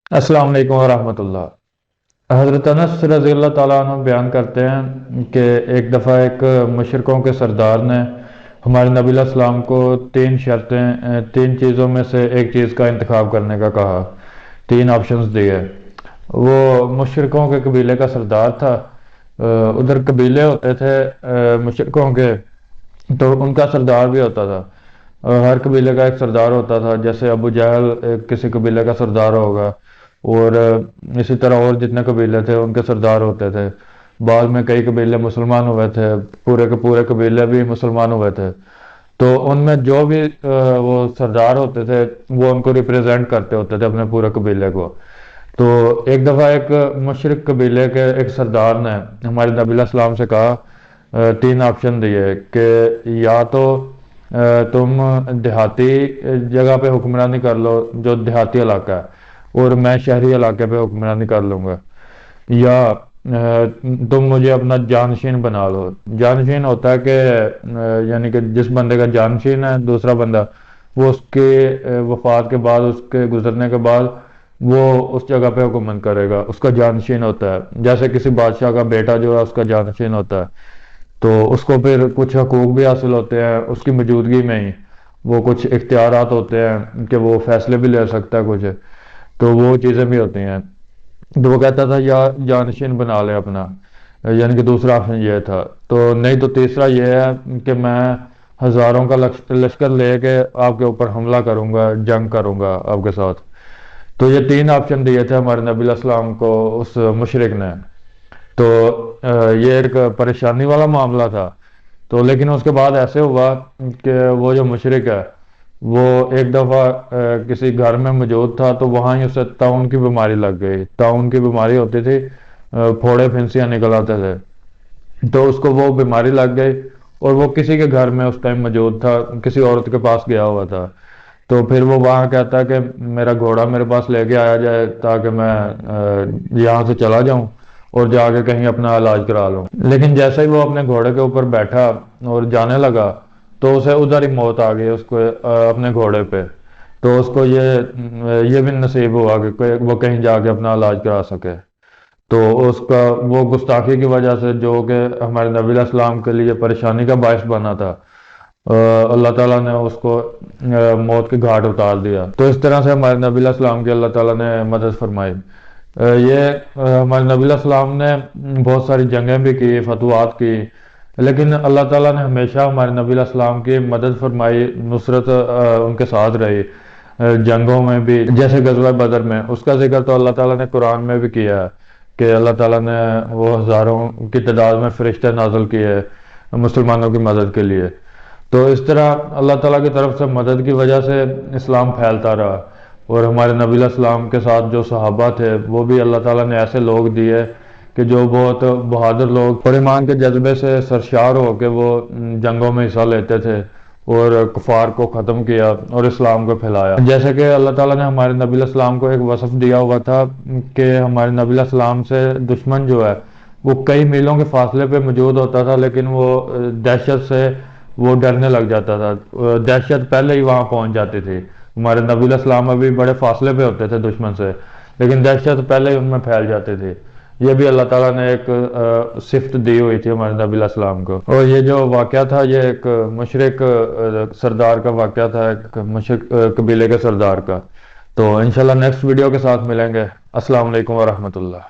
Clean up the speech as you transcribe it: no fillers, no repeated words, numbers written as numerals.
अस्सलाम वालेकुम वरहमत उल्लाह। हज़रत अनस रज़ी अल्लाह ताला अन्हु बयान करते हैं कि एक दफ़ा एक मुशरिकों के सरदार ने हमारे नबी अलैहिस्सलाम को तीन चीज़ों में से एक चीज़ का इंतखाब करने का कहा। तीन ऑप्शंस दिए। वो मुशरिकों के कबीले का सरदार था। उधर कबीले होते थे मुशरिकों के, तो उनका सरदार भी होता था। हर कबीले का एक सरदार होता था, जैसे अबू जहल किसी कबीले का सरदार होगा, और इसी तरह और जितने कबीले थे उनके सरदार होते थे। बाद में कई कबीले मुसलमान हुए थे, पूरे के पूरे कबीले भी मुसलमान हुए थे। तो उनमें जो भी वो सरदार होते थे वो उनको रिप्रेजेंट करते होते थे, अपने पूरे कबीले को। तो एक दफ़ा एक मुशरिक कबीले के एक सरदार ने हमारे नबी अलैहि सलाम से कहा, तीन ऑप्शन दिए कि या तो तुम देहाती जगह पे हुक्मरानी कर लो, जो देहाती इलाका है, और मैं शहरी इलाके पे हुक्मरानी कर लूँगा, या तुम मुझे अपना जानशीन बना लो। जानशीन होता है कि यानी कि जिस बंदे का जानशीन है दूसरा बंदा, वो उसके वफात के बाद, उसके गुजरने के बाद वो उस जगह पे हुकूमत करेगा, उसका जानशीन होता है। जैसे किसी बादशाह का बेटा जो है उसका जानशीन होता है, तो उसको फिर कुछ हकूक भी हासिल होते हैं उसकी मौजूदगी में ही। वो कुछ इख्तियारात होते हैं कि वो फैसले भी ले सकता है कुछ, तो वो चीज़ें भी होती हैं। तो वो कहता था या जानशीन बना ले अपना, यानी कि दूसरा ऑप्शन ये था। तो नहीं तो तीसरा ये है कि मैं हज़ारों का लश्कर लेके आपके ऊपर हमला करूंगा, जंग करूंगा आपके साथ। तो ये तीन ऑप्शन दिए थे हमारे नबी अलैहिस्सलाम को उस मुशरिक ने। तो ये एक परेशानी वाला मामला था। तो लेकिन उसके बाद ऐसे हुआ कि वो जो मुशरिक है वो एक दफ़ा किसी घर में मौजूद था, तो वहाँ ही उसे ताउन की बीमारी लग गई। ताउन की बीमारी होती थी, फोड़े फिंसियाँ निकल आते थे। तो उसको वो बीमारी लग गई, और वो किसी के घर में उस टाइम मौजूद था, किसी औरत के पास गया हुआ था। तो फिर वो वहाँ कहता है कि मेरा घोड़ा मेरे पास लेके आया जाए ताकि मैं यहाँ से चला जाऊँ और जाके कहीं अपना इलाज करा लूँ। लेकिन जैसे ही वो अपने घोड़े के ऊपर बैठा और जाने लगा, तो उसे उधर ही मौत आ गई उसको, अपने घोड़े पे। तो उसको ये भी नसीब हुआ कि वो कहीं जाके अपना इलाज करा सके। तो उसका वो गुस्ताखी की वजह से, जो कि हमारे नबी अलैहि सलाम के लिए परेशानी का बायस बना था, अल्लाह ताला ने उसको मौत के घाट उतार दिया। तो इस तरह से हमारे नबी अलैहि सलाम की अल्लाह ताला ने मदद फरमाई। हमारे नबी अलैहि सलाम ने बहुत सारी जंगें भी की, फतवात की, लेकिन अल्लाह ताला ने हमेशा हमारे नबी अलैहि सलाम की मदद फरमाई, नुसरत उनके साथ रही। जंगों में भी, जैसे गज़वा बदर में, उसका जिक्र तो अल्लाह ताला ने कुरान में भी किया है कि अल्लाह ताला ने वो हज़ारों की तादाद में फरिश्ते नाज़िल किए मुसलमानों की मदद के लिए। तो इस तरह अल्लाह ताला की तरफ से मदद की वजह से इस्लाम फैलता रहा। और हमारे नबी अलैहिस्सलाम के साथ जो सहाबा थे वो भी अल्लाह ताला ने ऐसे लोग दिए कि जो बहुत बहादुर लोग और ईमान के जज्बे से सरशार हो के वो जंगों में हिस्सा लेते थे, और कुफार को ख़त्म किया और इस्लाम को फैलाया। जैसे कि अल्लाह ताला ने हमारे नबी अलैहिस्सलाम को एक वसफ़ दिया हुआ था कि हमारे नबी अलैहिस्सलाम से दुश्मन जो है वो कई मीलों के फासले पे मौजूद होता था, लेकिन वो दहशत से वो डरने लग जाता था। दहशत पहले ही वहां पहुंच जाती थी। हमारे नबी अलैहिस्सलाम अभी बड़े फासले पे होते थे दुश्मन से, लेकिन दहशत पहले ही उनमें फैल जाती थी। ये भी अल्लाह ताला ने एक सिफ्त दी हुई थी हमारे नबी अलैहिस्सलाम को। और ये जो वाक़या था ये एक मुशरिक सरदार का वाक़या था, एक मुशरिक कबीले के सरदार का। तो इंशाल्लाह नेक्स्ट वीडियो के साथ मिलेंगे। अस्सलाम वालेकुम वरहमतुल्लाह।